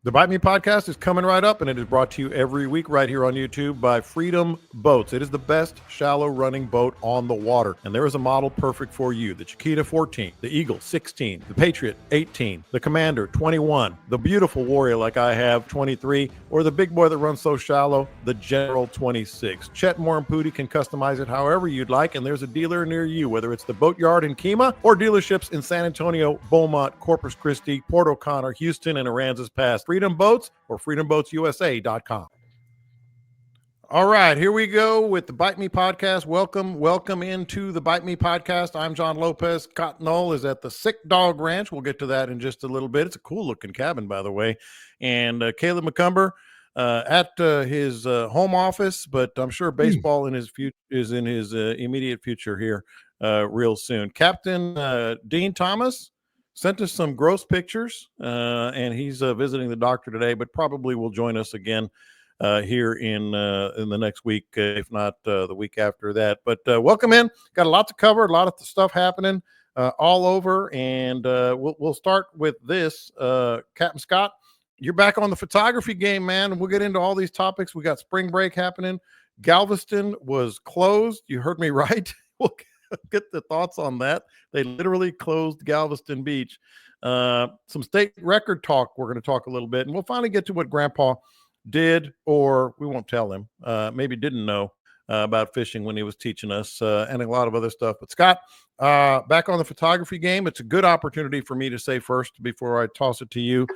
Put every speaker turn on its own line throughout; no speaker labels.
The Bite Me podcast is coming right up, and it is brought to you every week right here on YouTube by Freedom Boats. It is the best shallow running boat on the water, and there is a model perfect for you. The Chiquita 14, the Eagle 16, the Patriot 18, the Commander 21, the beautiful Warrior like I have 23, or the big boy that runs so shallow, the General 26. Chet Moore and Pooty can customize it however you'd like, and there's a dealer near you, whether it's the Boatyard in Kemah or dealerships in San Antonio, Beaumont, Corpus Christi, Port O'Connor, Houston, and Aransas Pass. Freedom Boats or freedomboatsusa.com. All right, here we go with the Bite Me podcast. Welcome into the Bite Me podcast. I'm John Lopez. Cotton Knoll is at the Sick Dog Ranch. We'll get to that in just a little bit. It's a cool looking cabin, by the way. And Caleb McCumber at his home office, but I'm sure baseball in his is in his immediate future here real soon. Captain Dean Thomas sent us some gross pictures, and he's visiting the doctor today, but probably will join us again here in the next week, if not the week after that. But welcome in. Got a lot to cover, a lot of stuff happening all over, and we'll start with this. Captain Scott, you're back on the photography game, man. We'll get into all these topics. We got spring break happening. Galveston was closed. You heard me right. We'll get the thoughts on that. They literally closed Galveston Beach. Some state record talk. We're going to talk a little bit, and we'll finally get to what Grandpa did, or we won't tell him, maybe didn't know about fishing when he was teaching us, and a lot of other stuff. But Scott, back on the photography game, it's a good opportunity for me to say first, before I toss it to you,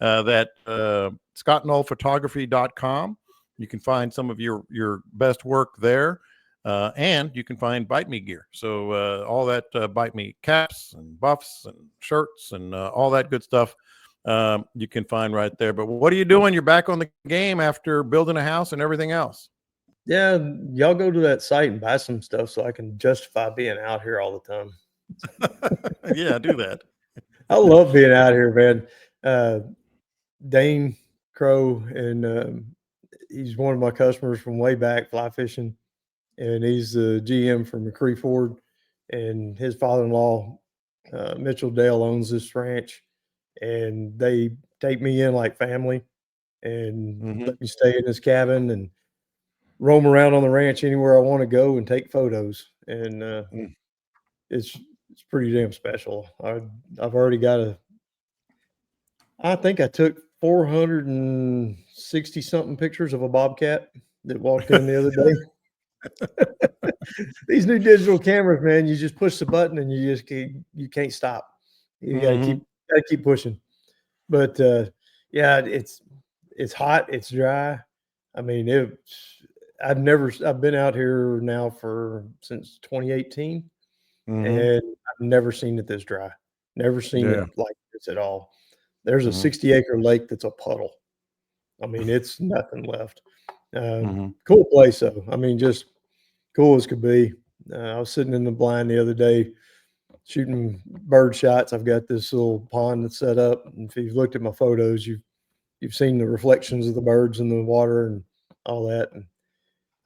that scottknollphotography.com, you can find some of your best work there. And you can find Bite Me gear. So all that Bite Me caps and buffs and shirts and all that good stuff you can find right there. But what are you doing? You're back on the game after building a house and everything else.
Yeah, y'all go to that site and buy some stuff so I can justify being out here all the time.
Yeah, do that.
I love being out here, man. Dane Crow, and he's one of my customers from way back, fly fishing. And he's the GM for McCree Ford, and his father-in-law, Mitchell Dale, owns this ranch, and they take me in like family and let me stay in his cabin and roam around on the ranch anywhere I want to go and take photos. And it's pretty damn special. I've already got I think I took 460 something pictures of a bobcat that walked in the other day. These new digital cameras, man, you just push the button and you can't stop. You gotta keep pushing. But yeah, it's hot, it's dry. I mean, I've been out here now since 2018, and I've never seen it this dry. Never seen it like this at all. There's a 60-acre lake that's a puddle. I mean, it's nothing left. Cool place though. I mean, just cool as could be. I was sitting in the blind the other day shooting bird shots. I've got this little pond that's set up, and if you've looked at my photos, you've seen the reflections of the birds in the water and all that. And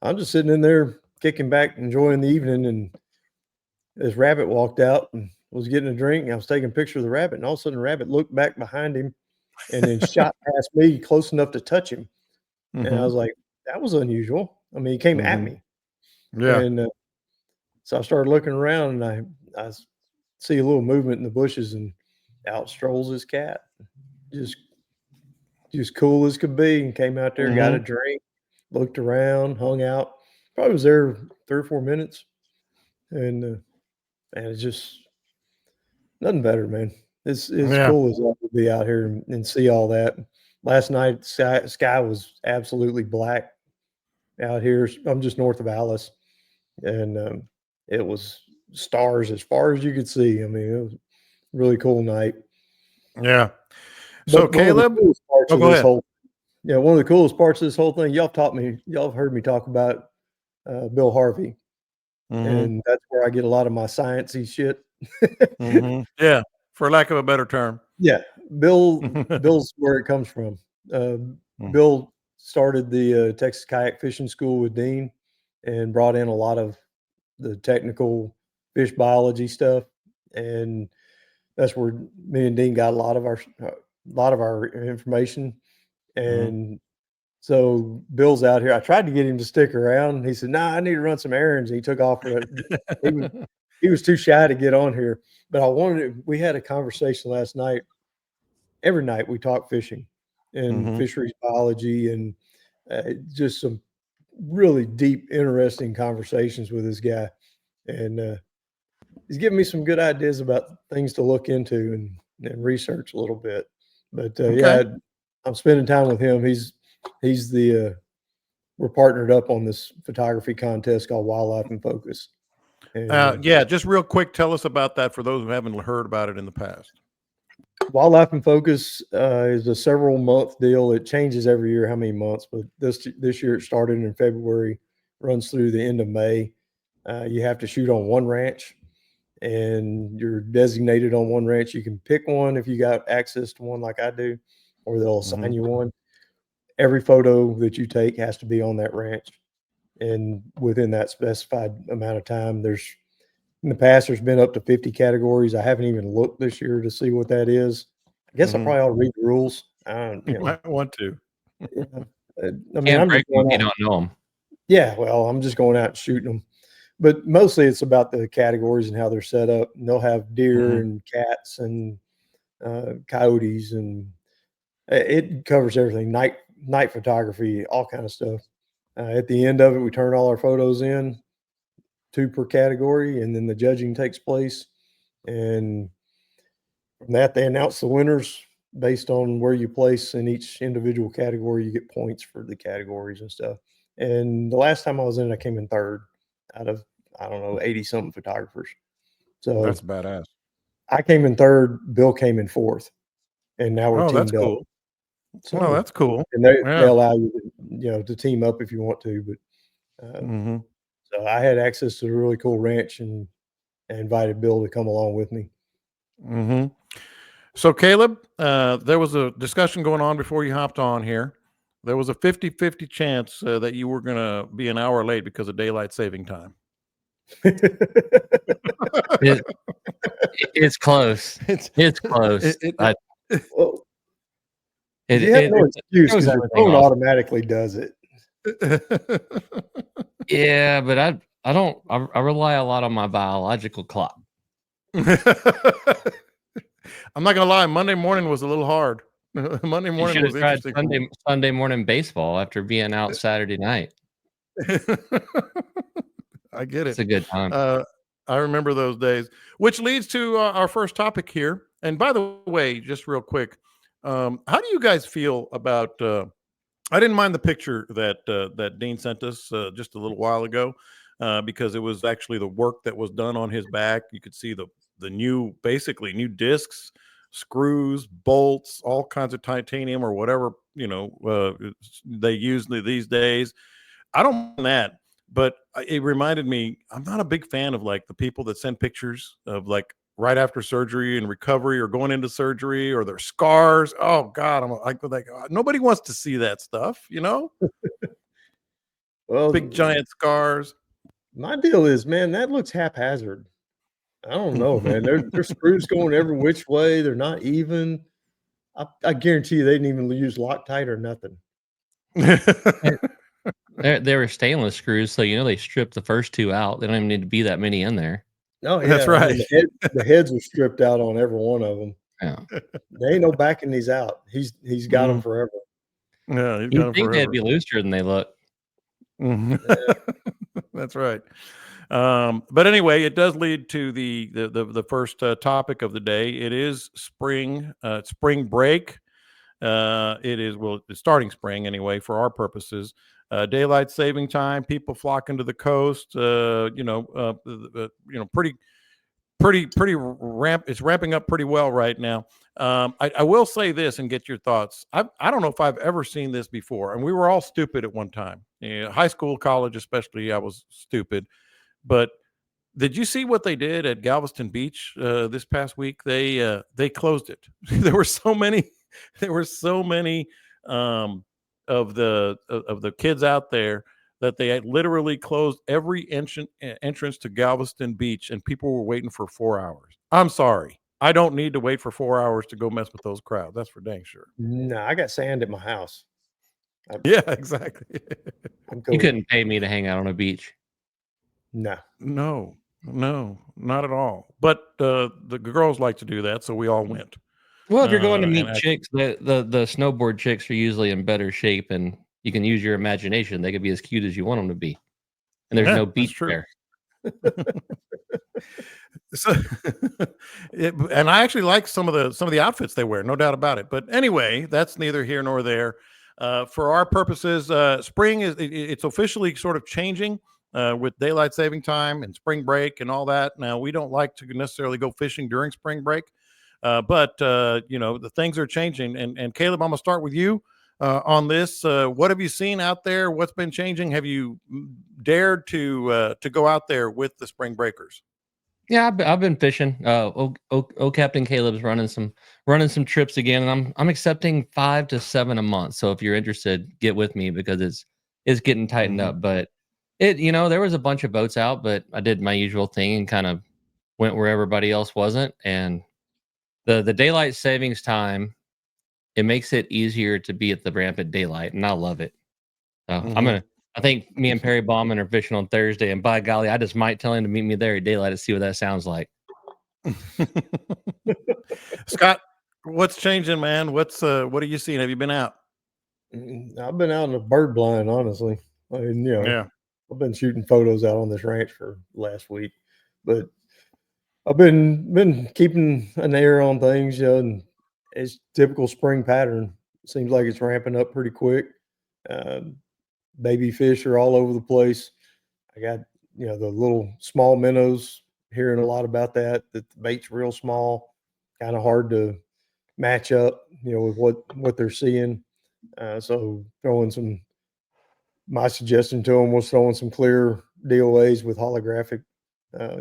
I'm just sitting in there kicking back, enjoying the evening, and this rabbit walked out and was getting a drink. And I was taking a picture of the rabbit, and all of a sudden the rabbit looked back behind him and then shot past me close enough to touch him. And I was like, that was unusual. I mean, he came at me.
Yeah.
And so I started looking around, and I see a little movement in the bushes, and out strolls this cat. Just cool as could be, and came out there, got a drink, looked around, hung out. Probably was there 3 or 4 minutes. And it's just nothing better, man. It's cool as love to be out here and see all that. Last night, sky was absolutely black out here. I'm just north of Alice, and it was stars as far as you could see. I mean, it was a really cool night.
Yeah. So Caleb,
one of the coolest parts of this whole thing, y'all have heard me talk about Bill Harvey. And that's where I get a lot of my sciencey shit.
Yeah, for lack of a better term.
Yeah, Bill's where it comes from. Bill started the Texas Kayak Fishing School with Dean and brought in a lot of the technical fish biology stuff, and that's where me and Dean got a lot of our information. And so Bill's out here. I tried to get him to stick around. He said, "Nah, I need to run some errands." He took off. He was he was too shy to get on here. But I wanted. We had a conversation last night. Every night we talk fishing and fisheries biology and just some really deep, interesting conversations with this guy. And he's giving me some good ideas about things to look into and research a little bit. But yeah, I'm spending time with him. He's the we're partnered up on this photography contest called Wildlife in Focus. And
Yeah, just real quick, tell us about that for those who haven't heard about it in the past.
Wildlife in Focus is a several month deal. It changes every year how many months, but this year it started in February, runs through the end of May. You have to shoot on one ranch, and you're designated on one ranch. You can pick one if you got access to one like I do, or they'll assign you one. Every photo that you take has to be on that ranch, and within that specified amount of time. In the past, there's been up to 50 categories. I haven't even looked this year to see what that is. I guess I probably ought to read the rules.
You might want to.
Yeah. I mean,
Can't
I'm
break
just going
them if you
out.
don't know them.
Yeah, well, I'm just going out and shooting them. But mostly it's about the categories and how they're set up. And they'll have deer and cats and coyotes, and it covers everything. Night photography, all kind of stuff. At the end of it, we turn all our photos in, 2 per category, and then the judging takes place. And from that, they announce the winners based on where you place in each individual category. You get points for the categories and stuff. And the last time I was in, I came in third out of, I don't know, 80 something photographers. So
That's badass.
I came in third, Bill came in fourth, and now we're
that's
teamed up.
cool.
So,
Oh, that's cool.
And they allow you to team up if you want to. But so I had access to a really cool ranch, and I invited Bill to come along with me.
So Caleb, there was a discussion going on before you hopped on here. There was a 50-50 chance that you were going to be an hour late because of daylight saving time.
It's close. It's close.
Well, you have no excuse because your phone automatically does it.
Yeah, but I rely a lot on my biological clock.
I'm not gonna lie, Monday morning was a little hard. Monday morning was interesting.
Sunday morning baseball after being out Saturday night.
I get it.
It's a good time.
I remember those days, which leads to our first topic here. And by the way, just real quick, how do you guys feel about? I didn't mind the picture that Dean sent us just a little while ago because it was actually the work that was done on his back. You could see the basically new discs, screws, bolts, all kinds of titanium or whatever they use these days. I don't mind that, but it reminded me, I'm not a big fan of like the people that send pictures of like right after surgery and recovery or going into surgery or their scars. Oh God, I'm like nobody wants to see that stuff,
Well,
big giant scars.
My deal is, man, that looks haphazard. I don't know, man. There's screws going every which way. They're not even. I guarantee you they didn't even use Loctite or nothing.
They were stainless screws, so they stripped the first 2 out. They don't even need to be that many in there.
Oh, yeah.
That's right.
I mean, the heads were stripped out on every one of them.
Yeah.
There ain't no backing these out. He's got them forever.
Yeah, he's got
You
them
think
forever.
they'd be looser than they look.
That's right. But anyway, it does lead to the first topic of the day. It is spring, spring break. It is, it's starting spring anyway for our purposes. Daylight saving time, people flocking to the coast. It's ramping up pretty well right now. I will say this and get your thoughts. I don't know if I've ever seen this before, and we were all stupid at one time. High school, college, especially, I was stupid. But did you see what they did at Galveston Beach this past week? They closed it. There were so many of the kids out there that they had literally closed every entrance to Galveston Beach, and people were waiting for 4 hours. I'm sorry. I don't need to wait for 4 hours to go mess with those crowds. That's for dang sure.
No, I got sand at my house.
Yeah, exactly.
I'm
You
cool.
couldn't pay me to hang out on a beach.
No.
No, not at all. But the girls like to do that, so we all went.
Well, if you're going to
And
meet chicks, the snowboard chicks are usually in better shape, and you can use your imagination. They could be as cute as you want them to be, and there's
yeah,
no
that's
beach
true.
there.
So, and I actually like some of the outfits they wear, no doubt about it. But anyway, that's neither here nor there. For our purposes, spring it's officially sort of changing with daylight saving time and spring break and all that. Now we don't like to necessarily go fishing during spring break, but the things are changing. And Caleb, I'm gonna start with you on this. What have you seen out there? What's been changing? Have you dared to go out there with the spring breakers?
Yeah, I've been fishing. Captain Caleb's running some trips again, and I'm accepting 5 to 7 a month. So if you're interested, get with me because it's getting tightened up. But there was a bunch of boats out, but I did my usual thing and kind of went where everybody else wasn't. And the daylight savings time, it makes it easier to be at the ramp at daylight, and I love it. So I think me and Perry Bauman are fishing on Thursday, and by golly, I just might tell him to meet me there at daylight to see what that sounds like.
Scott, what's changing, man? What are you seeing? Have you been out?
I've been out in a bird blind, honestly. I mean,
Yeah.
I've been shooting photos out on this ranch for last week, but I've been keeping an ear on things, and it's typical spring pattern. Seems like it's ramping up pretty quick. Um, Baby fish are all over the place. I got the little small minnows. Hearing a lot about that. That the bait's real small, kind of hard to match up, with what they're seeing. So my suggestion to them was throwing some clear DOAs with holographic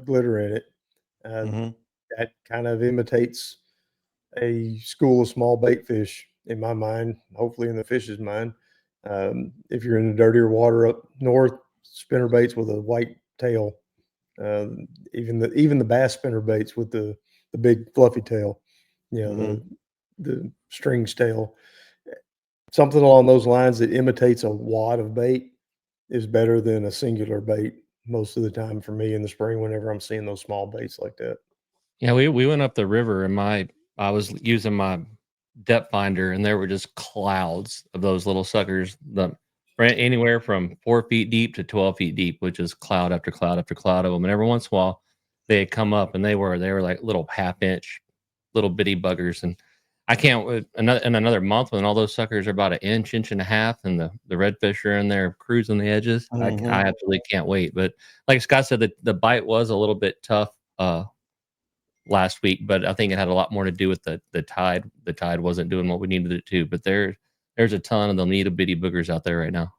glitter in it. That kind of imitates a school of small bait fish in my mind, hopefully in the fish's mind. If you're in the dirtier water up north, spinner baits with a white tail, even the bass spinner baits with the big fluffy tail, the strings tail, something along those lines that imitates a wad of bait is better than a singular bait most of the time for me in the spring whenever I'm seeing those small baits like that.
Yeah, we went up the river, and I was using my depth finder, and there were just clouds of those little suckers. The ran anywhere from 4 feet deep to 12 feet deep, which is cloud after cloud after cloud of them. And every once in a while, they had come up, and they were like little half-inch, little bitty buggers. And I can't in another month when all those suckers are about an inch and a half, and the redfish are in there cruising the edges. I absolutely can't wait. But like Scott said, the bite was a little bit tough last week, but I think it had a lot more to do with the tide. The tide wasn't doing what we needed it to. But there's a ton of the little bitty boogers out there right now.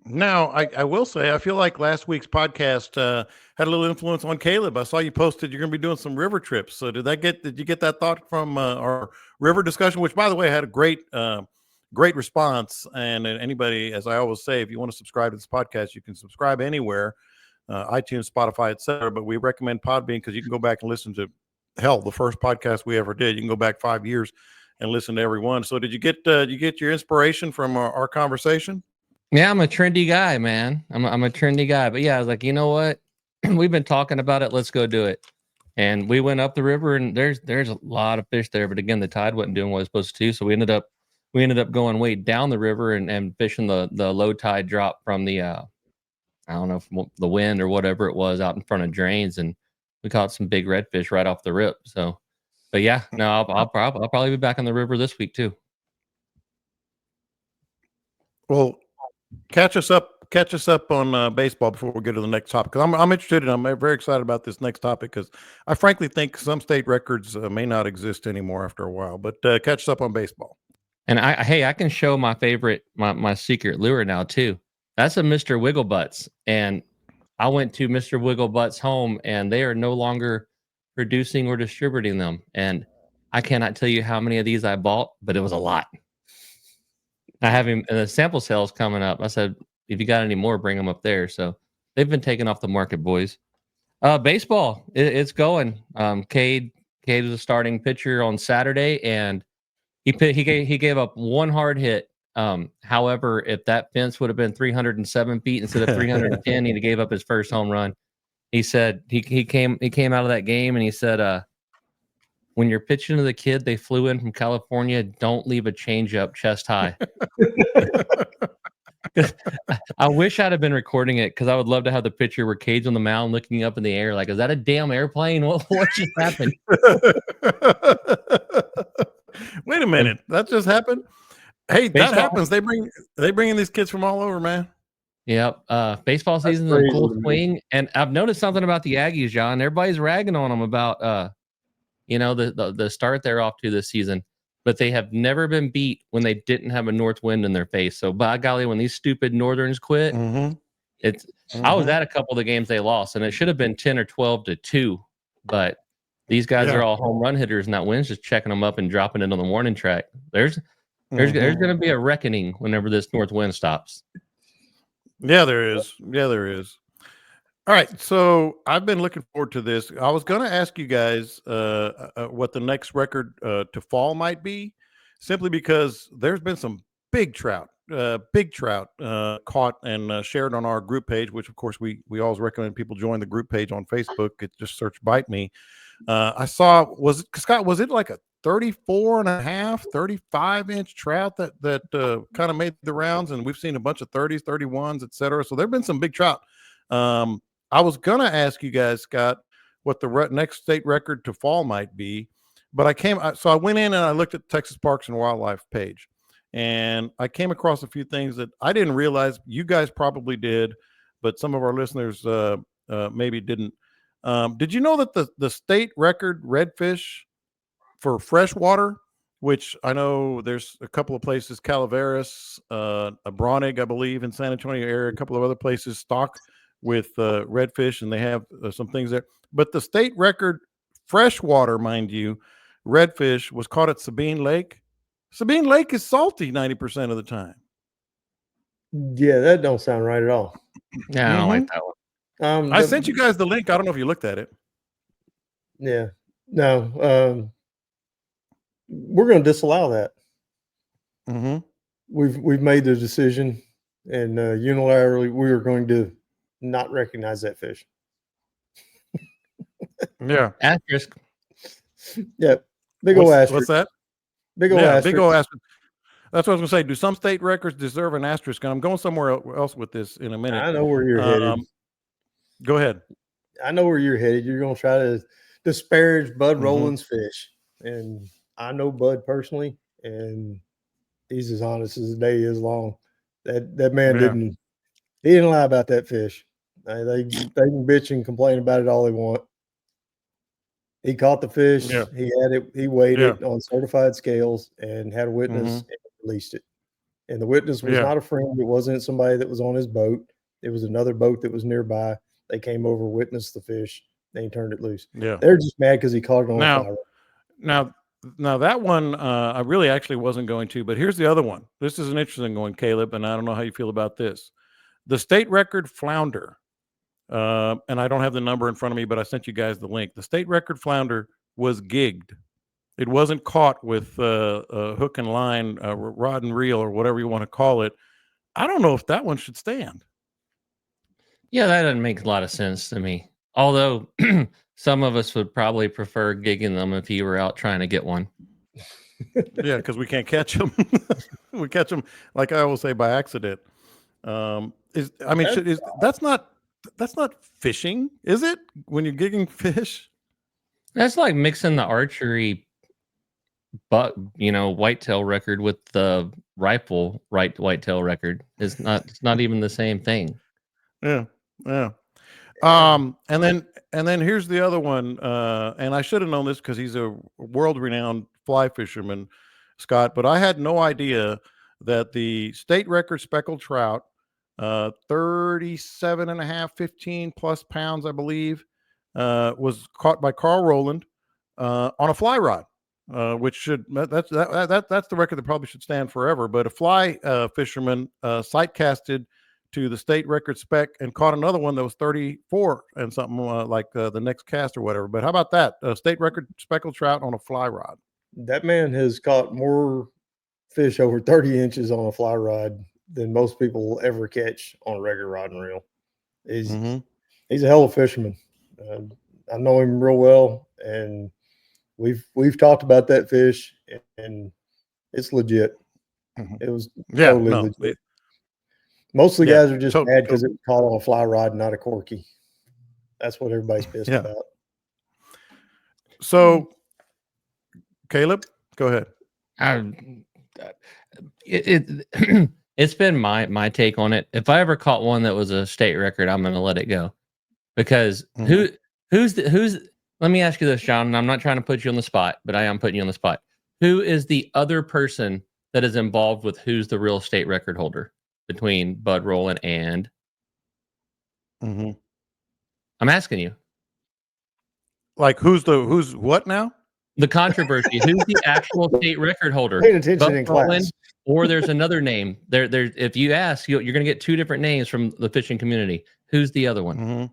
Now, I will say, I feel like last week's podcast had a little influence on Caleb. I saw you posted you're going to be doing some river trips. So did you get that thought from our river discussion, which, by the way, had a great response. And anybody, as I always say, if you want to subscribe to this podcast, you can subscribe anywhere, iTunes, Spotify, etc. But we recommend Podbean because you can go back and listen to the first podcast we ever did. You can go back 5 years and listen to every one. So did you get your inspiration from our conversation?
Yeah, I'm a trendy guy, man. I'm a trendy guy. But yeah, I was like, you know what? We've been talking about it. Let's go do it. And we went up the river, and there's a lot of fish there. But again, the tide wasn't doing what it was supposed to. So we ended up going way down the river and fishing the low tide drop from the I don't know, from the wind or whatever it was out in front of drains, and we caught some big redfish right off the rip. So, but yeah, no, I'll probably be back on the river this week too.
Well, catch us up on baseball before we get to the next topic, because I'm interested and I'm very excited about this next topic, because I frankly think some state records may not exist anymore after a while. But catch us up on baseball.
And I can show my favorite, my secret lure now too. That's a Mr. Wigglebutts, and I went to Mr. Wigglebutts' home, and they are no longer producing or distributing them. And I cannot tell you how many of these I bought, but it was a lot. I have him, and the sample sales coming up. I said, if you got any more, bring them up there. So they've been taken off the market, boys. Baseball, it's going. Cade Cade was a starting pitcher on Saturday, and he gave up one hard hit. However, if that fence would have been 307 feet instead of 310, he gave up his first home run. He said he came out of that game and he said, when you're pitching to the kid, they flew in from California. Don't leave a changeup chest high. I wish I'd have been recording it because I would love to have the picture where Cade's on the mound looking up in the air like, is that a damn airplane? What just happened?
Wait a minute, that just happened. Hey, that happens. They bring in these kids from all over, man.
Yep. Baseball season's in full swing, and I've noticed something about the Aggies, John. Everybody's ragging on them about the start they're off to this season, but they have never been beat when they didn't have a north wind in their face. So by golly, when these stupid Northerns quit, I was at a couple of the games they lost, and it should have been 10 or 12-2, but these guys are all home run hitters, and that wind's just checking them up and dropping it on the warning track. There's going to be a reckoning whenever this north wind stops.
Yeah, there is. All right, so I've been looking forward to this. I was going to ask you guys what the next record to fall might be, simply because there's been some big trout caught and shared on our group page, which of course we always recommend people join the group page on Facebook. It's just search Bite Me. I saw, was it like a 34.5, 35-inch trout that kind of made the rounds, and we've seen a bunch of 30s, 31s, etc. So there've been some big trout. I was gonna ask you guys, Scott, what the next state record to fall might be, but I went in and I looked at the Texas Parks and Wildlife page, and I came across a few things that I didn't realize. You guys probably did, but some of our listeners maybe didn't. Did you know that the state record redfish for freshwater, which I know there's a couple of places, Calaveras, Bronig, I believe, in San Antonio area, a couple of other places stock with redfish, and they have some things there. But the state record freshwater, mind you, redfish was caught at Sabine Lake. Sabine Lake is salty 90% of the time.
Yeah, that don't sound right at all.
Yeah, I don't like that one.
I sent you guys the link. I don't know if you looked at it.
Yeah, no. We're going to disallow that. We've made the decision, and unilaterally we are going to not recognize that fish.
Yeah,
asterisk.
Yeah, big old asterisk.
What's that?
Big old asterisk.
Big old asterisk. That's what I was going to say. Do some state records deserve an asterisk? And I'm going somewhere else with this in a minute.
I know where you're headed.
Go ahead.
I know where you're headed. You're going to try to disparage Bud Rowland's fish. And I know Bud personally, and he's as honest as the day is long. That man didn't lie about that fish. They can bitch and complain about it all they want. He caught the fish.
Yeah.
He had it. He weighed it on certified scales and had a witness and released it. And the witness was not a friend. It wasn't somebody that was on his boat. It was another boat that was nearby. They came over, witnessed the fish. They turned it loose. Yeah, they're just mad because he caught it on fire.
Now that one, I really actually wasn't going to. But here's the other one. This is an interesting one, Caleb, and I don't know how you feel about this. The state record flounder. And I don't have the number in front of me, but I sent you guys the link. The state record flounder was gigged. It wasn't caught with a hook and line, rod and reel, or whatever you want to call it. I don't know if that one should stand.
Yeah, that doesn't make a lot of sense to me. Although some of us would probably prefer gigging them if you were out trying to get one.
Yeah, because we can't catch them. We catch them, like I always say, by accident. That's not fishing, is it? When you're gigging fish,
that's like mixing the archery, whitetail record with the rifle whitetail record. It's not even the same thing.
Yeah. And then here's the other one. And I should have known this because he's a world-renowned fly fisherman, Scott. But I had no idea that the state record speckled trout, 37.5, 15 plus pounds, I believe, was caught by Carl Rowland on a fly rod, which that's the record that probably should stand forever. But a fly fisherman sight casted to the state record spec and caught another one that was 34 and something like the next cast or whatever. But how about that? State record speckled trout on a fly rod.
That man has caught more fish over 30 inches on a fly rod than most people will ever catch on a regular rod and reel. He's a hell of a fisherman. I know him real well, and we've talked about that fish, and it's legit. It was totally legit. Most of the guys are just mad because it was caught on a fly rod, not a corky. That's what everybody's pissed about.
So, Caleb, go ahead.
It's been my take on it. If I ever caught one that was a state record, I'm going to let it go, because who's let me ask you this, John, and I'm not trying to put you on the spot, but I am putting you on the spot. Who is the other person that is involved with who's the real state record holder between Bud Rowland and? I'm asking you.
Like who's what now?
The controversy. Who's the actual state record holder?
Paying attention in class.
Or there's another name. There. If you ask, you're going to get two different names from the fishing community. Who's the other one?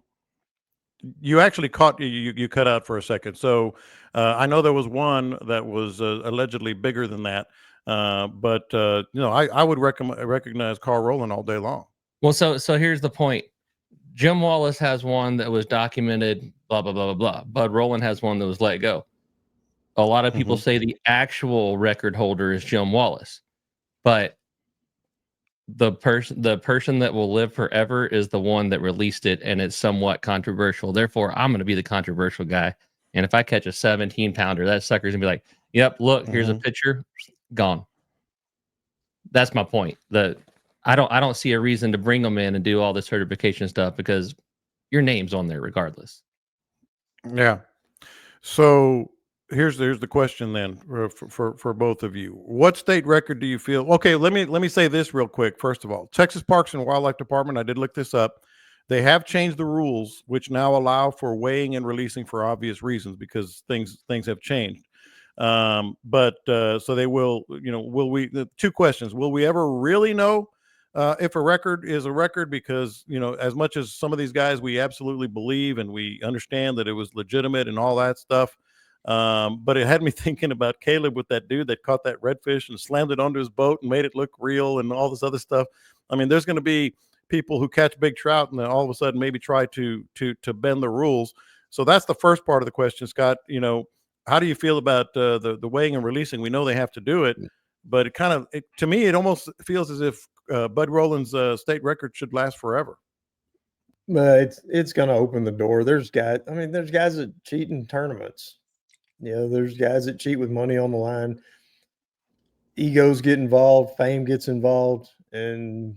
You actually caught you cut out for a second. So I know there was one that was allegedly bigger than that, but I would recognize Carl Rowland all day long.
Well, so here's the point. Jim Wallace has one that was documented. Blah blah blah blah blah. Bud Rowland has one that was let go. A lot of people say the actual record holder is Jim Wallace, but the person that will live forever is the one that released it, and it's somewhat controversial. Therefore, I'm going to be the controversial guy. And if I catch a 17-pounder, that sucker's gonna be like, "Yep, look, here's a picture, gone." That's my point. I don't see a reason to bring them in and do all this certification stuff, because your name's on there regardless.
Yeah. So here's the question then for both of you. What state record do you feel? Okay, let me say this real quick. First of all, Texas Parks and Wildlife Department, I did look this up. They have changed the rules, which now allow for weighing and releasing for obvious reasons, because things have changed. So they will, will we, the two questions, will we ever really know if a record is a record? Because, as much as some of these guys, we absolutely believe and we understand that it was legitimate and all that stuff. But it had me thinking about Caleb with that dude that caught that redfish and slammed it onto his boat and made it look real and all this other stuff. I mean, there's going to be people who catch big trout and then all of a sudden maybe try to bend the rules. So that's the first part of the question, Scott. How do you feel about the weighing and releasing? We know they have to do it, but to me, it almost feels as if Bud Rowland's state record should last forever.
It's going to open the door. There's guys that cheat in tournaments. There's guys that cheat with money on the line. Egos get involved, fame gets involved, and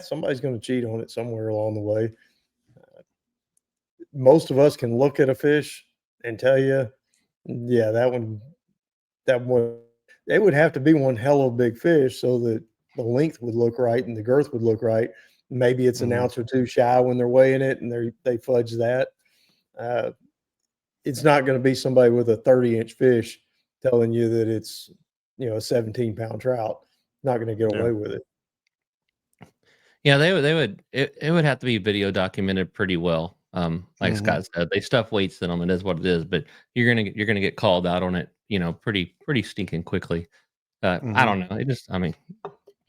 somebody's going to cheat on it somewhere along the way. Most of us can look at a fish and tell you, that one, it would have to be one hell of a big fish so that the length would look right and the girth would look right. Maybe it's an ounce or two shy when they're weighing it and they fudge that. It's not going to be somebody with a 30-inch fish telling you that it's, a 17-pound trout. Not going to get away with it.
Yeah, it would have to be video documented pretty well. Like Scott said, they stuff weights in them. It is what it is, but you're gonna get called out on it, pretty stinking quickly. I don't know.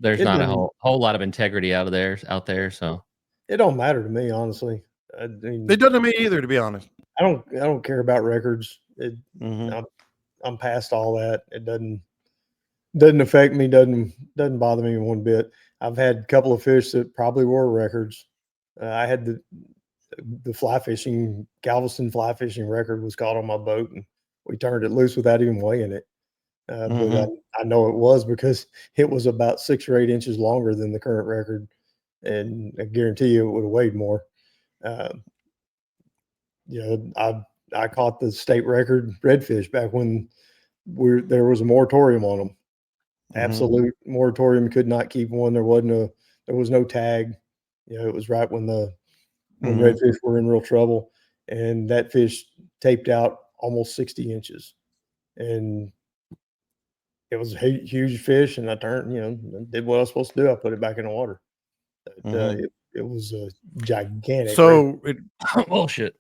There's not a whole lot of integrity out there. So
it don't matter to me, honestly.
It doesn't to me either, to be honest.
I don't care about records. I'm past all that. It doesn't affect me. Doesn't bother me one bit. I've had a couple of fish that probably were records. I had the fly fishing, Galveston fly fishing record was caught on my boat, and we turned it loose without even weighing it. But I know it was because it was about 6 or 8 inches longer than the current record, and I guarantee you it would have weighed more. I caught the state record redfish back when there was a moratorium on them. Absolute moratorium. Could not keep one. There was no tag. It was right when redfish were in real trouble, and that fish taped out almost 60 inches, and it was a huge fish. And I turned, did what I was supposed to do. I put it back in the water. it was a gigantic.
So it,
Bullshit.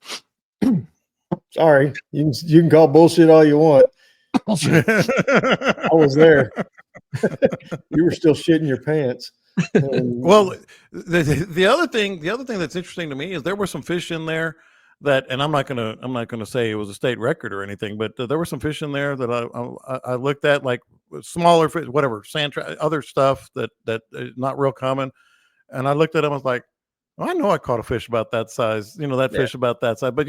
Sorry, you can call bullshit all you want.
Bullshit.
I was there. You were still shitting your pants.
well, the other thing that's interesting to me is there were some fish in there that, and I'm not gonna say it was a state record or anything, but there were some fish in there that I looked at, like smaller fish, whatever, other stuff that is not real common, and I looked at them. I was like, I know I caught a fish about that size, fish about that size. But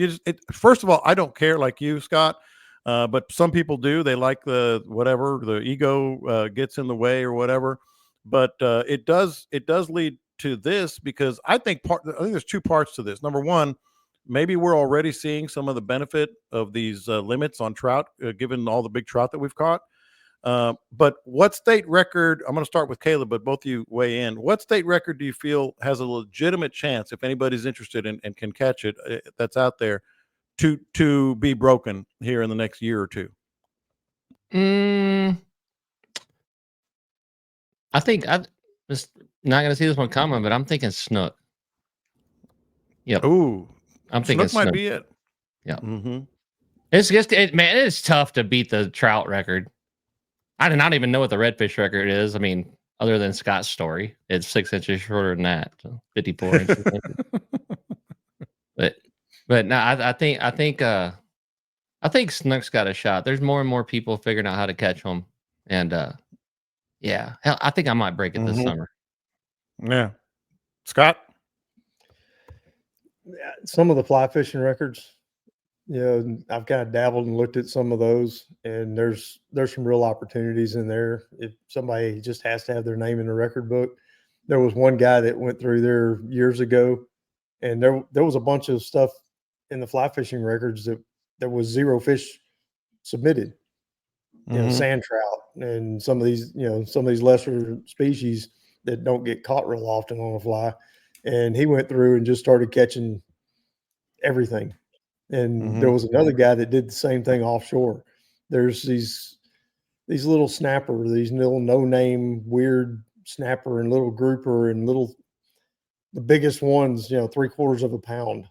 first of all, I don't care like you, Scott. But some people do. They like the ego gets in the way or whatever. But it does lead to this, because I think there's two parts to this. Number one, maybe we're already seeing some of the benefit of these limits on trout, given all the big trout that we've caught. But what state record, I'm going to start with Caleb, but both of you weigh in. What state record do you feel has a legitimate chance, if anybody's interested and can catch it, that's out there, to be broken here in the next year or two?
I think I'm just not going to see this one coming, but I'm thinking snook. Yep.
Ooh,
I'm thinking
snook might be it.
Yeah.
Mm-hmm.
It's just, man, it's tough to beat the trout record. I do not even know what the redfish record is. I mean, other than Scott's story, it's 6 inches shorter than that, so 54 inches. But no, I think snook's got a shot. There's more and more people figuring out how to catch them, and yeah, hell, I think I might break it this summer.
Yeah, Scott.
Yeah, some of the fly fishing records, I've kind of dabbled and looked at some of those, and there's some real opportunities in there. If somebody just has to have their name in the record book. There was one guy that went through there years ago, and there was a bunch of stuff in the fly fishing records that there was 0 fish submitted. Sand trout and some of these lesser species that don't get caught real often on a fly. And he went through and just started catching everything. And there was another guy that did the same thing offshore. There's these little snapper, these little no-name weird snapper and little grouper and the biggest ones, 3/4 of a pound.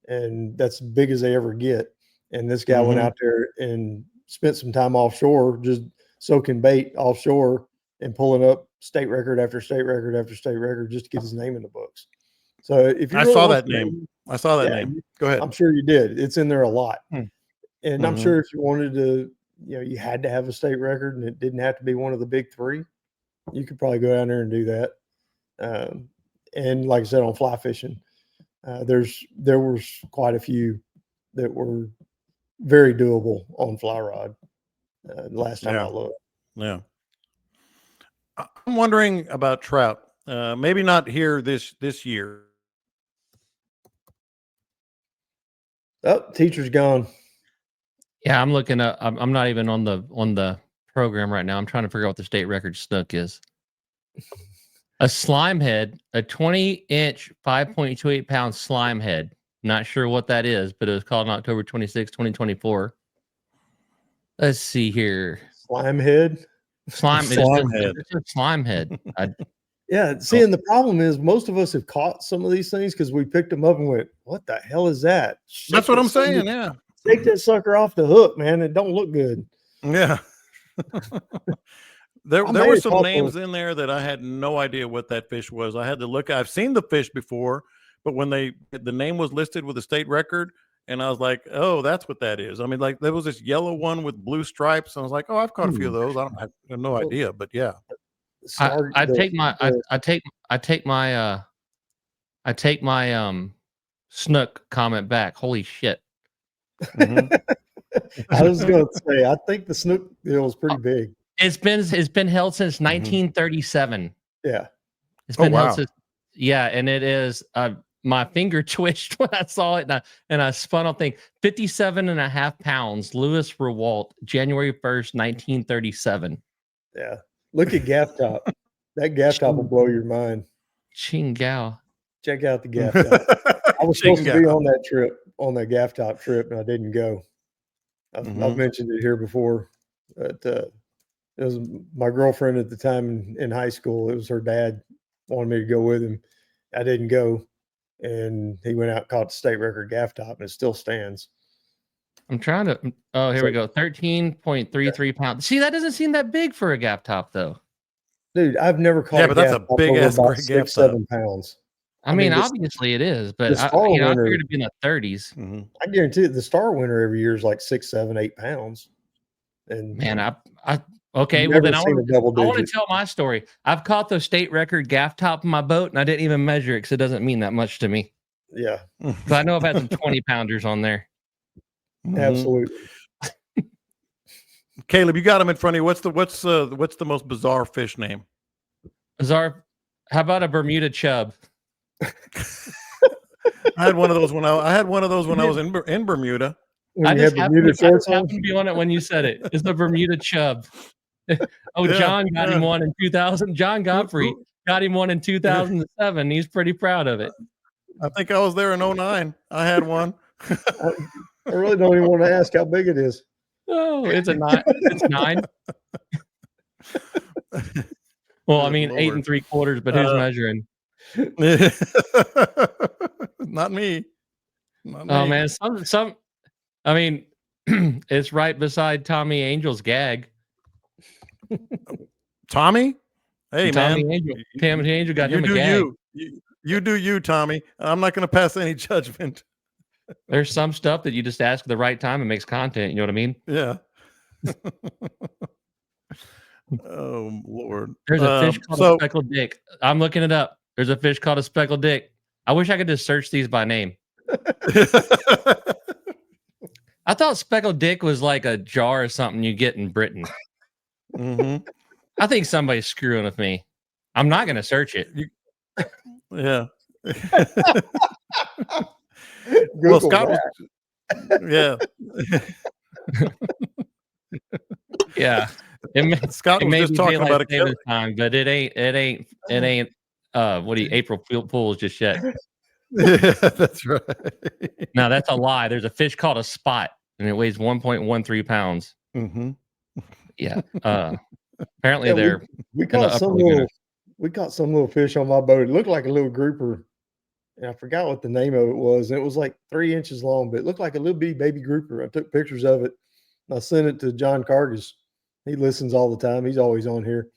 And that's as big as they ever get. And this guy went out there and spent some time offshore, just soaking bait offshore and pulling up state record after state record after state record just to get his name in the books. So if you
I saw that name. Go ahead.
I'm sure you did. It's in there a lot. And I'm sure if you wanted to, you had to have a state record and it didn't have to be one of the big 3, you could probably go down there and do that. And like I said, on fly fishing, there was quite a few that were very doable on fly rod. Last time I looked.
Yeah. I'm wondering about trout. Maybe not here this year.
Oh, teacher's gone.
Yeah, I'm looking up. I'm not even on the program right now. I'm trying to figure out what the state record snook is. A slime head, a 20-inch, 5.28 pound slime head. Not sure what that is, but it was called on October 26, 2024. Let's see here.
Slime head.
Slime head. It's a slime head.
Yeah. See, and the problem is most of us have caught some of these things because we picked them up and went, "What the hell is that?"
That's what I'm saying. Yeah.
Take that sucker off the hook, man. It don't look good.
Yeah. There were some names in there that I had no idea what that fish was. I had to look. I've seen the fish before, but when the name was listed with a state record, and I was like, "Oh, that's what that is." I mean, like there was this yellow one with blue stripes, and I was like, "Oh, I've caught a few of those." I have no idea, but yeah.
I take my snook comment back. Holy shit.
I was going to say, I think the snook was pretty big.
It's been held since 1937.
Yeah.
It's been held since, and it is, my finger twitched when I saw it, and I spun on thing. 57.5 pounds, Louis Rewalt, January 1st, 1937.
Yeah. Look at gaff top. That gaff top will blow your mind.
Chingao.
Check out the gaff top. I was supposed to be on that trip, on that gaff top trip, and I didn't go. I've mentioned it here before, but it was my girlfriend at the time in high school. It was her dad wanted me to go with him. I didn't go, and he went out and caught the state record gaff top, and it still stands.
I'm trying to. Oh, here we go. 13.33 pounds. See, that doesn't seem that big for a gaff top, though.
Dude, I've never caught
Yeah,
a
but that's
gaff
a
top
big
over
ass
about
great gaff
6-7 pounds.
I mean,
this-
obviously it is, but
the
I
star
figured
winner-
it'd be in the 30s.
I guarantee it, the star winner every year is like 6, 7, 8 pounds. And
Man, okay.
You've
Well,
never
then I
seen a double
want to
digit.
tell my story. I've caught the state record gaff top in my boat, and I didn't even measure it because it doesn't mean that much to me.
yeah,
Because I know I've had some 20 pounders on there.
absolutely.
Caleb, you got them in front of you. What's the most bizarre fish name?
How about a Bermuda chub?
I had one of those when I was in Bermuda.
When
I
you
just
had Bermuda shorts on,
happened to be on it when you said it. It's the Bermuda chub. Oh,
Yeah,
John got him
yeah.
one in 2000. John Godfrey got him one in 2007. He's pretty proud of it.
I think I was there in 09. I had one.
I really don't even want to ask how big it is.
Oh, it's a 9. It's 9. Well, I
Good
mean, 8
Lord.
3/4, but who's measuring?
Not me. Not
Oh
me.
man, I mean, it's right beside Tommy Angel's gag.
Tommy? Hey,
Tommy
man.
Angel. Tommy Angel got
You
him a
do
gag.
you do you, Tommy. I'm not going to pass any judgment.
There's some stuff that you just ask at the right time and makes content. You know what I mean?
Yeah. Oh, Lord.
There's a fish called a speckled dick. I'm looking it up. There's a fish called a speckled dick. I wish I could just search these by name. I thought speckled dick was like a jar or something you get in Britain.
Mm-hmm.
I think somebody's screwing with me. I'm not going to search it.
Yeah.
Google
Well, Scott
that.
Yeah.
Scott
It
was
may
just
be
talking about a
daylight savings time, but it ain't April Fools just yet.
Yeah, that's right.
No, that's a lie. There's a fish called a spot and it weighs 1.13 pounds.
Mm-hmm.
Yeah. Apparently
Yeah,
they're
we
in the
caught
upper
some
lagoon.
little fish on my boat. It looked like a little grouper, and I forgot what the name of it was. And it was like 3 inches long, but it looked like a little bitty baby grouper. I took pictures of it. And I sent it to John Cargus. He listens all the time. He's always on here,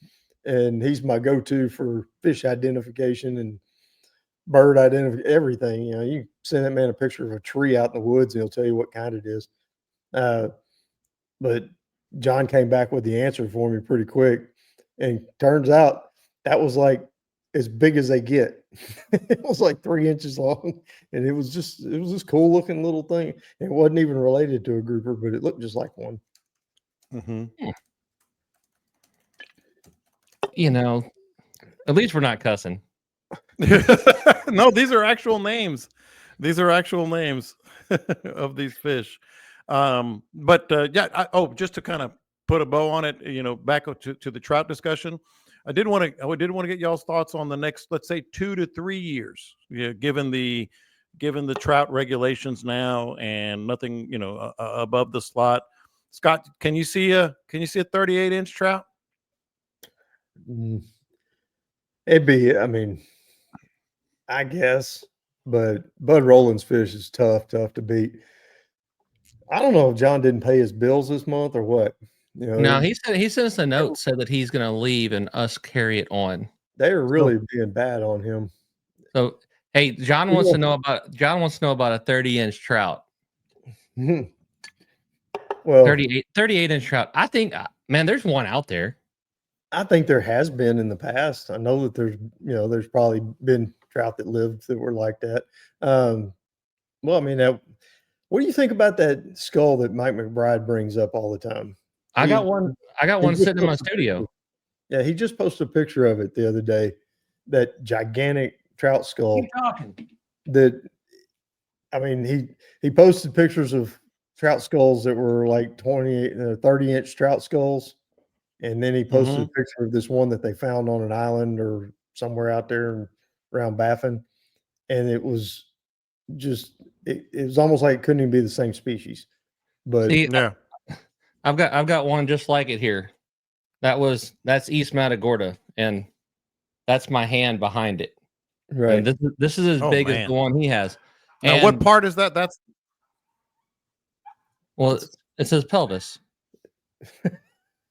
and he's my go-to for fish identification and bird identification, everything. You know, you send that man a picture of a tree out in the woods, and he'll tell you what kind it is. But John came back with the answer for me pretty quick, and turns out that was like as big as they get. It was like 3 inches long, and it was this cool looking little thing. It wasn't even related to a grouper, but it looked just like one.
Mm-hmm.
You know, at least we're not cussing.
No, these are actual names. These are actual names of these fish. Just to kind of put a bow on it, you know, back to the trout discussion. I did want to get y'all's thoughts on the next, let's say, 2 to 3 years. Yeah, given the trout regulations now and nothing, you know, above the slot. Scott, can you see a 38-inch trout?
It'd be, I mean, I guess, but Bud Rowland's fish is tough to beat. I don't know if John didn't pay his bills this month or what. You know,
No, he sent us a note, said that he's going to leave and us carry it on.
they were really being bad on him.
So, hey, John wants to know about a 30-inch trout.
Well,
38-inch trout. I think, man, there's one out there.
I think there has been in the past. I know that there's probably been trout that lived that were like that. Well, I mean, what do you think about that skull that Mike McBride brings up all the time?
I got one sitting in my studio.
Yeah, he just posted a picture of it the other day. That gigantic trout skull.
Keep talking.
That, I mean, he posted pictures of trout skulls that were like 30-inch trout skulls. And then he posted a picture of this one that they found on an island or somewhere out there around Baffin. And it was just, it was almost like it couldn't even be the same species. But
See,
Yeah.
I've got one just like it here. That's East Matagorda, and that's my hand behind it.
Right.
And this is as
Oh,
big as
man.
the one he has.
Now, what
And
part is that? That's
well, it says pelvis.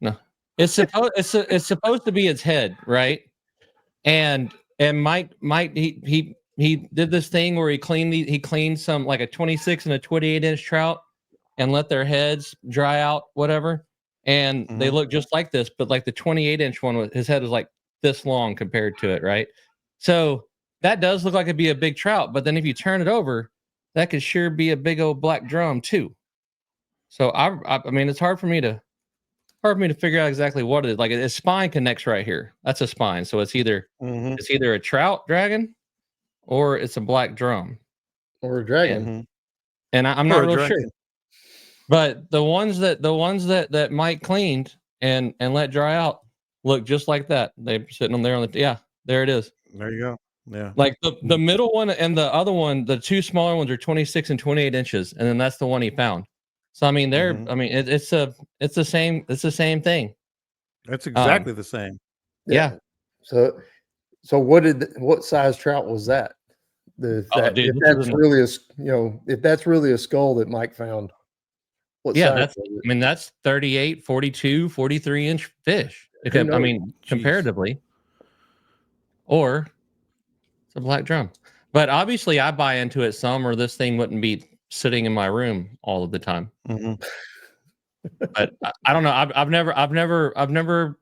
No, it's supposed to be its head, right? And Mike he did this thing where he cleaned some like a 26 and a 28-inch trout and let their heads dry out, whatever. And they look just like this, but like the 28-inch one, his head is like this long compared to it, right? So that does look like it'd be a big trout, but then if you turn it over, that could sure be a big old black drum too. So I mean, it's hard for me to figure out exactly what it is. Like its spine connects right here. That's a spine. So it's either a trout dragon or it's a black drum.
Or a dragon.
And I'm
Or
not
a
real sure.
dragon.
But the ones that Mike cleaned and let dry out look just like that. They're sitting on there there it is.
There you go. Yeah.
Like the middle one and the other one, the two smaller ones are 26 and 28 inches, and then that's the one he found. So I mean, it's the same thing.
That's exactly the same.
Yeah.
So what size trout was that? If that's really a skull that Mike found. What size was it?
That's 38, 42, 43-inch fish. Comparatively. Or it's a black drum. But obviously I buy into it some, or this thing wouldn't be sitting in my room all of the time. But I don't know. I've never,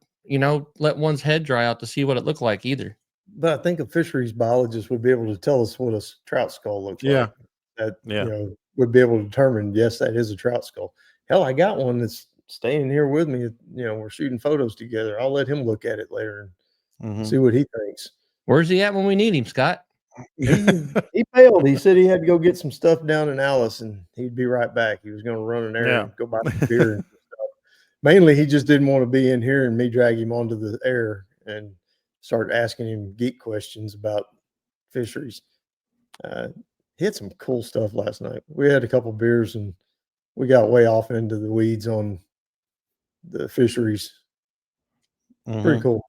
let one's head dry out to see what it looked like either.
But I think a fisheries biologist would be able to tell us what a trout skull looks like. Would be able to determine, yes, that is a trout skull. Hell, I got one that's staying here with me. We're shooting photos together. I'll let him look at it later and see what he thinks.
Where's he at when we need him, Scott?
He failed. He said he had to go get some stuff down in Alice, and he'd be right back. He was going to run an errand, go buy some beer and stuff. Mainly, he just didn't want to be in here and me drag him onto the air and start asking him geek questions about fisheries. He had some cool stuff last night. We had a couple beers and we got way off into the weeds on the fisheries. Pretty cool.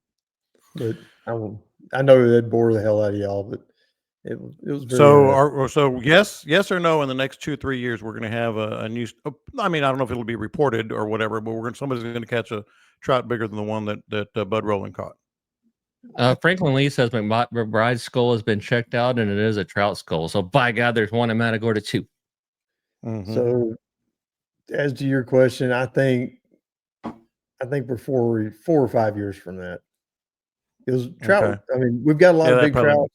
But I know that bore the hell out of y'all, but it was very
so yes or no, in the next 2-3 years we're going to have a new, I mean, I don't know if it'll be reported or whatever, but somebody's going to catch a trout bigger than the one that Bud Rowland caught.
Franklin Lee says McBride's skull has been checked out and it is a trout skull. So by God, there's one in Matagorda too.
So as to your question, I think we're 4 or 5 years from that. Because trout,
Okay.
I mean, we've got a lot of big
probably
trout.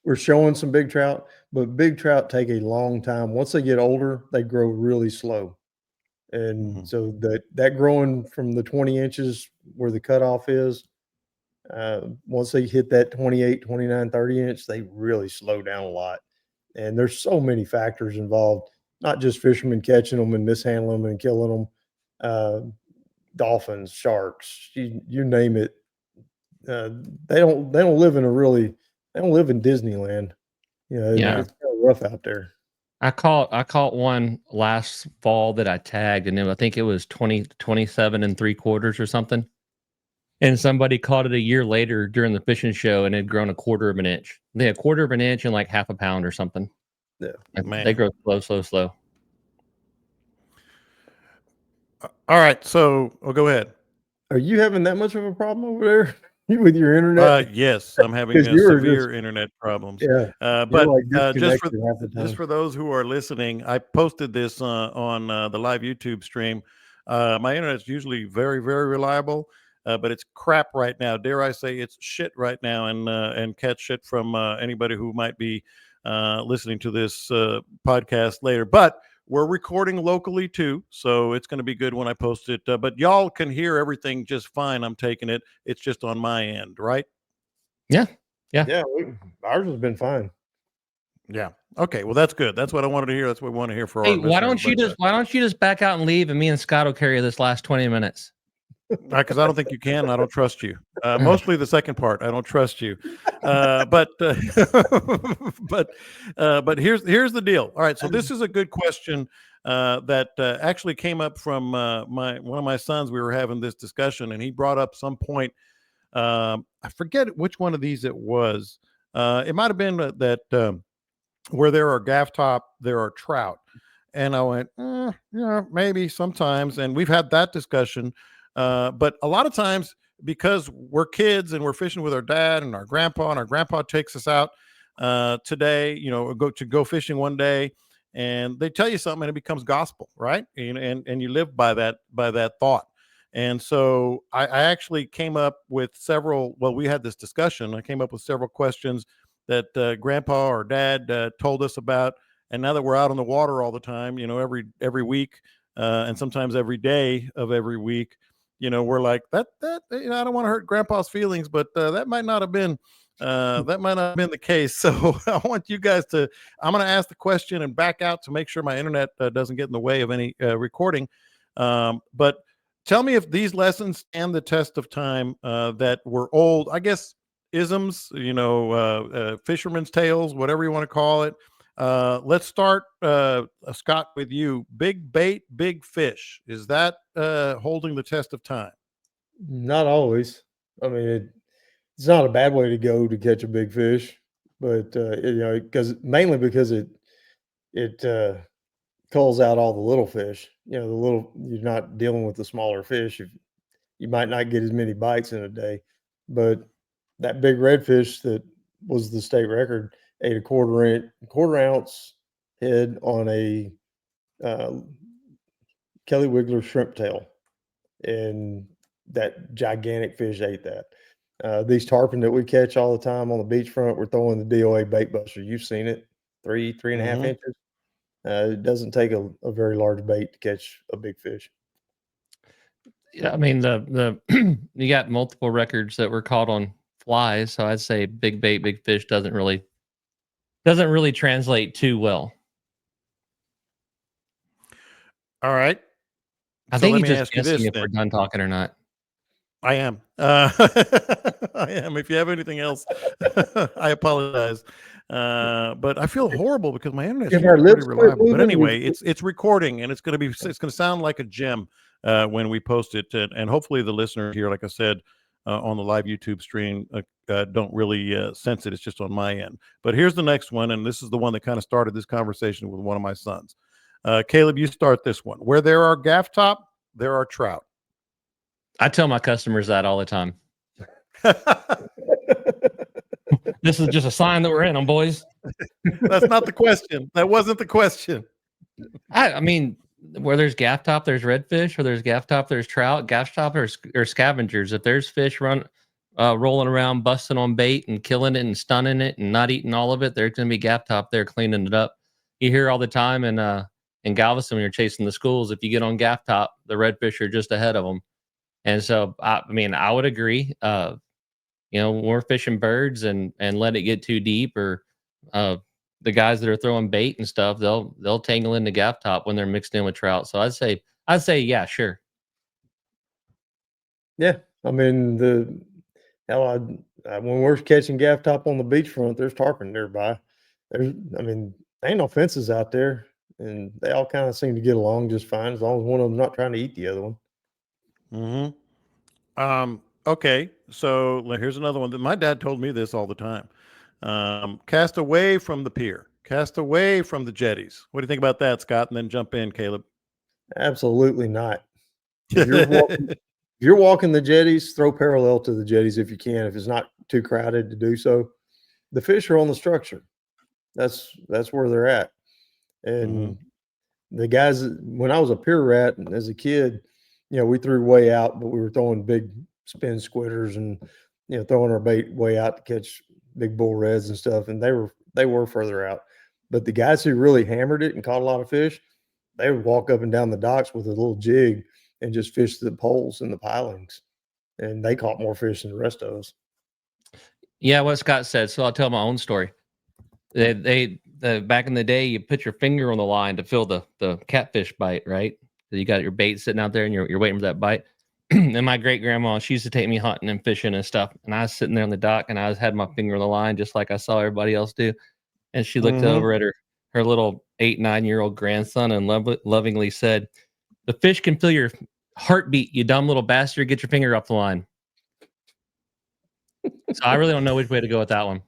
We're showing some big trout, but big trout take a long time. Once they get older, they grow really slow. And so that growing from the 20 inches where the cutoff is, once they hit that 28, 29, 30 inch, they really slow down a lot. And there's so many factors involved, not just fishermen catching them and mishandling them and killing them, dolphins, sharks, you name it. They don't live in Disneyland. It's kind of rough out there.
I caught one last fall that I tagged, and I think it was 27 3/4 or something. And somebody caught it a year later during the fishing show, and it had grown 1/4 of an inch. They had 1/4 of an inch and like half a pound or something.
Yeah,
they grow slow.
All right, so go ahead.
Are you having that much of a problem over there with your internet?
Yes, I'm having severe internet problems.
Yeah,
but just for those who are listening, I posted this on the live YouTube stream. My internet's usually very, very reliable, but it's crap right now. Dare I say it's shit right now, and catch shit from anybody who might be listening to this podcast later. But we're recording locally too, so it's going to be good when I post it. But y'all can hear everything just fine. I'm taking it. It's just on my end, right?
Yeah.
Ours has been fine.
Yeah. Okay. Well, that's good. That's what I wanted to hear. That's what we want to hear for our
why don't you just back out and leave, and me and Scott will carry this last 20 minutes?
Because I don't think you can. And I don't trust you. Mostly the second part. I don't trust you. But here's the deal. All right. So this is a good question that actually came up from one of my sons. We were having this discussion, and he brought up some point. I forget which one of these it was. It might have been that where there are gaff top, there are trout. And I went, yeah, maybe sometimes. And we've had that discussion. But a lot of times, because we're kids and we're fishing with our dad and our grandpa takes us out today, go fishing one day, and they tell you something and it becomes gospel, right? And you live by that thought. And so I actually came up with several. Well, we had this discussion. I came up with several questions that grandpa or dad told us about. And now that we're out on the water all the time, every week and sometimes every day of every week, we're like that. I don't want to hurt grandpa's feelings, but that might not have been the case. So I want you guys to. I'm going to ask the question and back out to make sure my internet doesn't get in the way of any recording. But tell me if these lessons stand the test of time that were old. I guess isms, fisherman's tales, whatever you want to call it. Let's start, Scott, with you. Big bait, big fish. Is that holding the test of time?
Not always. I mean, it's not a bad way to go to catch a big fish, but mainly because it culls out all the little fish. You're not dealing with the smaller fish. You might not get as many bites in a day, but that big redfish that was the state record ate a quarter ounce head on a Kelly Wiggler shrimp tail, and that gigantic fish ate that. These tarpon that we catch all the time on the beachfront, we're throwing the DOA bait buster. You've seen it, 3.5 inches. It doesn't take a very large bait to catch a big fish.
Yeah, I mean the you got multiple records that were caught on flies, so I'd say big bait, big fish doesn't really translate too well.
All right.
I think he's just guessing if we're done talking or not.
I am. I am. If you have anything else, I apologize. But I feel horrible because my internet is pretty reliable. But anyway, it's recording and it's going to sound like a gem when we post it. And hopefully the listener here, like I said, on the live YouTube stream, don't really sense it. It's just on my end. But here's the next one. And this is the one that kind of started this conversation with one of my sons. Caleb, you start this one. Where there are gaff top, there are trout.
I tell my customers that all the time. This is just a sign that we're in them, boys.
That's not the question. That wasn't the question.
I mean, where there's gaff top, there's redfish. Where there's gaff top, there's trout. Gaff top or scavengers. If there's fish rolling around, busting on bait and killing it and stunning it and not eating all of it, there's going to be gaff top there cleaning it up. You hear all the time in Galveston when you're chasing the schools, if you get on gaff top, the redfish are just ahead of them. And so, I mean, I would agree. When we're fishing birds and let it get too deep, or the guys that are throwing bait and stuff, they'll tangle into gaff top when they're mixed in with trout. So I'd say, yeah, sure.
Yeah, I mean when we're catching gaff top on the beachfront, there's tarpon nearby. Ain't no fences out there, and they all kind of seem to get along just fine as long as one of them's not trying to eat the other one.
Mm-hmm. Okay, so here's another one that my dad told me this all the time. Cast away from the pier, cast away from the jetties. What do you think about that, Scott? And then jump in, Caleb.
Absolutely not. If you're walking the jetties, throw parallel to the jetties if you can, if it's not too crowded to do so. The fish are on the structure. That's where they're at. And the guys, when I was a pier rat and as a kid, we threw way out, but we were throwing big spin squitters and throwing our bait way out to catch big bull reds and stuff, and they were further out. But the guys who really hammered it and caught a lot of fish, they would walk up and down the docks with a little jig and just fish the poles and the pilings, and they caught more fish than the rest of us.
Yeah, what Scott said. So I'll tell my own story. They back in the day, you put your finger on the line to feel the catfish bite, right? So you got your bait sitting out there and you're waiting for that bite. And my great grandma, she used to take me hunting and fishing and stuff. And I was sitting there on the dock and I had my finger on the line just like I saw everybody else do. And she looked over at her little 8-9-year-old grandson and lovingly said, "The fish can feel your heartbeat, you dumb little bastard. Get your finger off the line." So I really don't know which way to go with that one.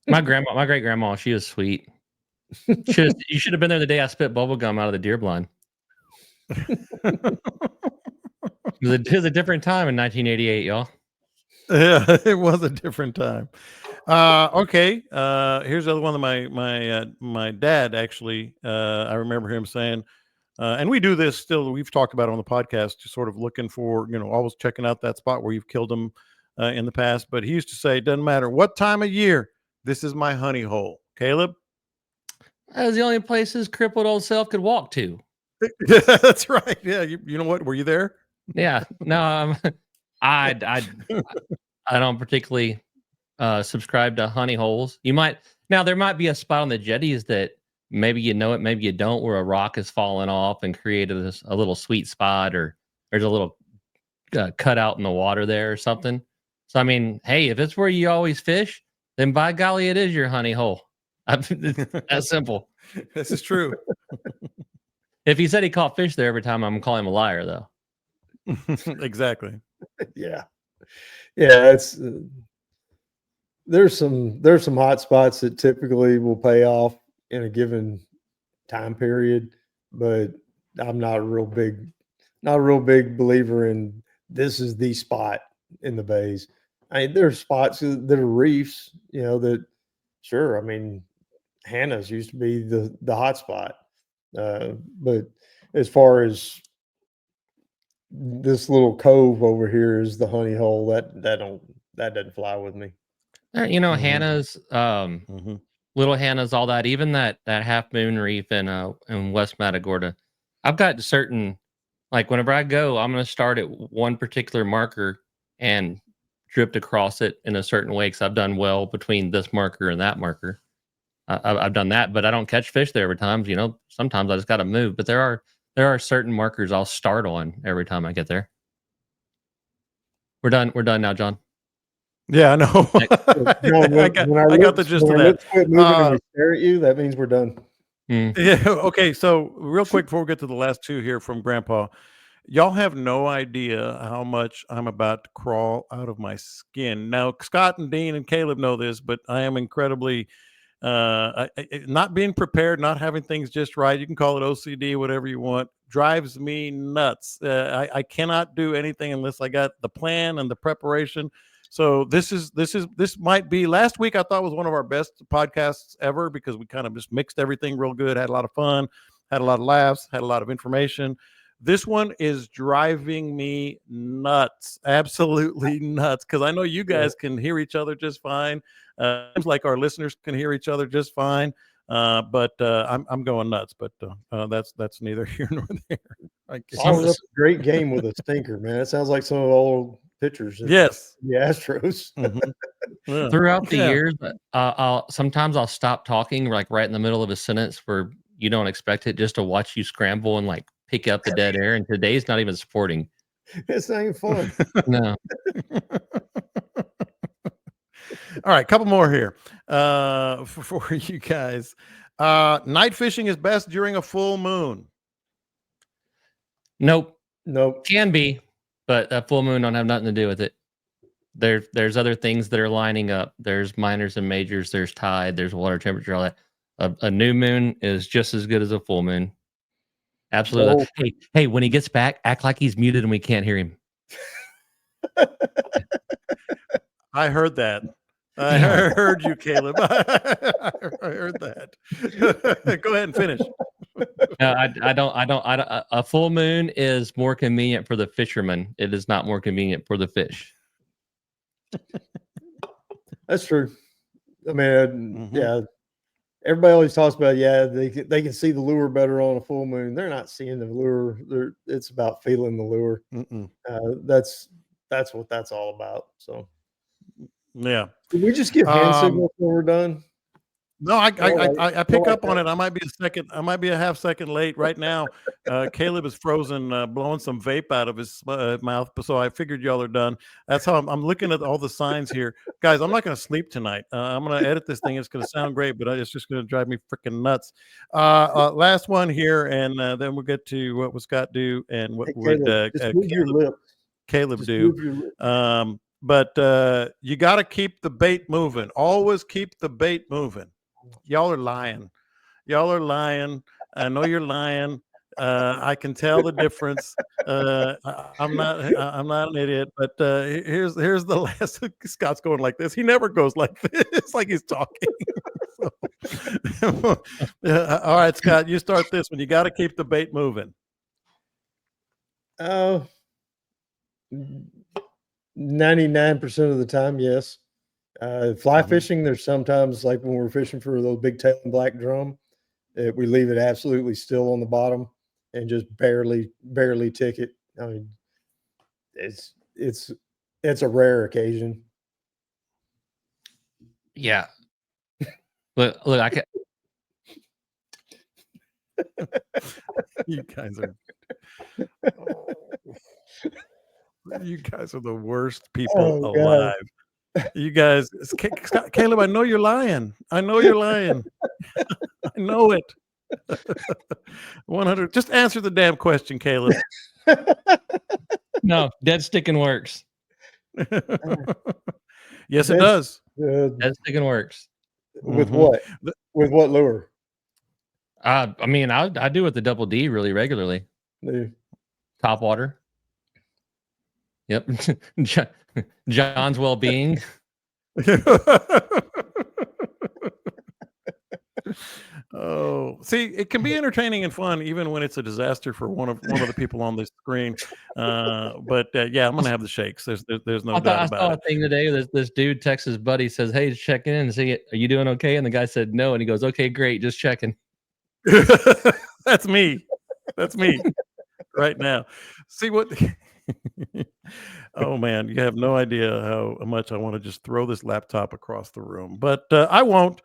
My great grandma, she was sweet. You should have been there the day I spit bubble gum out of the deer blind. It was a different time in 1988, y'all.
Yeah, it was a different time. Okay. Here's the other one that my dad actually. I remember him saying, and we do this still. We've talked about it on the podcast, just sort of looking for, always checking out that spot where you've killed them in the past. But he used to say, it doesn't matter what time of year, this is my honey hole. Caleb?
That was the only place his crippled old self could walk to.
Yeah, that's right. Yeah. You know what? Were you there?
Yeah. No, I don't particularly subscribe to honey holes. There might be a spot on the jetties that maybe you know it, maybe you don't, where a rock has fallen off and created a little sweet spot, or there's a little cutout in the water there or something. So, I mean, hey, if it's where you always fish, then by golly, it is your honey hole. That's simple.
This is true.
If he said he caught fish there every time, I'm calling him a liar, though.
Exactly.
Yeah. It's there's some hot spots that typically will pay off in a given time period, but I'm not a real big believer in this is the spot in the bays. I mean, there's spots that are reefs, that sure. I mean, Hannah's used to be the hot spot, but as far as this little cove over here is the honey hole, that doesn't fly with me.
Hannah's,
Mhm.
Little Hannah's, all that, even that Half Moon Reef in West Matagorda. I've got certain, like, whenever I go, I'm going to start at one particular marker and drift across it in a certain way, because I've done well between this marker and that marker. I've done that, but I don't catch fish there every time. Sometimes I just got to move. But there are certain markers I'll start on every time I get there. We're done now, John.
Yeah, I know. I got the gist of that.
Quit moving and we stare at you, that means we're done.
Yeah. Okay. So real quick before we get to the last two here from Grandpa, y'all have no idea how much I'm about to crawl out of my skin. Now, Scott and Dean and Caleb know this, but I am incredibly not being prepared, not having things just right. You can call it OCD, whatever you want. Drives me nuts. I cannot do anything unless I got the plan and the preparation. So this might be, last week I thought was one of our best podcasts ever, because we kind of just mixed everything real good, had a lot of fun, had a lot of laughs, had a lot of information. This one is driving me nuts, absolutely nuts, because I know you guys can hear each other just fine. Seems like our listeners can hear each other just fine. But I'm going nuts. But that's neither here nor there.
Sounds like a great game with a stinker, man. It sounds like some of the old pitchers.
Yes,
the Astros.
Yeah.
Throughout the years, sometimes I'll stop talking, like right in the middle of a sentence where you don't expect it, just to watch you scramble and like pick up the dead air. And today's not even sporting.
It's not even fun.
No.
All right, couple more here for you guys. Night fishing is best during a full moon.
Nope.
Can
be, but a full moon don't have nothing to do with it. There's other things that are lining up. There's minors and majors. There's tide. There's water temperature. All that. A new moon is just as good as a full moon. Absolutely. No. Hey, when he gets back, act like he's muted and we can't hear him.
I heard that. I heard you, Caleb. I heard that. Go ahead and finish.
I don't. A full moon is more convenient for the fisherman. It is not more convenient for the fish.
That's true. I mean, yeah. Everybody always talks about, they can see the lure better on a full moon. They're not seeing the lure. It's about feeling the lure. That's what that's all about. So,
yeah.
Did we just give hand signals when we're done?
No, I pick up on it. I might be a half second late right now. Caleb is frozen, blowing some vape out of his mouth. So I figured y'all are done. That's how I'm looking at all the signs here. Guys, I'm not going to sleep tonight. I'm going to edit this thing. It's going to sound great, but it's just going to drive me freaking nuts. Last one here, and then we'll get to what would Scott do and what would
move your lips.
Caleb
just
do. but you got to keep the bait moving. Always keep the bait moving. Y'all are lying. Y'all are lying. I know you're lying. I can tell the difference. I'm not an idiot, but here's the last. Scott's going like this. He never goes like this, like he's talking. So, all right, Scott, you start this one. You got to keep the bait moving.
99% of the time, yes. Fly fishing, there's sometimes like when we're fishing for those big tail and black drum, we leave it absolutely still on the bottom and just barely tick it. I mean, it's a rare occasion.
Yeah. Look, I can.
You guys are. You guys are the worst people alive. You guys, Caleb, I know you're lying. I know you're lying. I know it. 100. Just answer the damn question, Caleb.
No, dead sticking works.
Yes, it does.
Dead sticking works.
With what? With what lure?
I mean, I do with the double D really regularly. Top water. Yep. John's well-being.
Oh, see, it can be entertaining and fun even when it's a disaster for one of the people on the screen. But yeah, I'm gonna have the shakes. There's no doubt about it.
I saw a thing today. This dude texts his buddy, says, "Hey, just check in and see, are you doing okay?" And the guy said no, and he goes, "Okay, great, just checking."
That's me. That's me right now. See what? Oh man, you have no idea how much I want to just throw this laptop across the room, but I won't.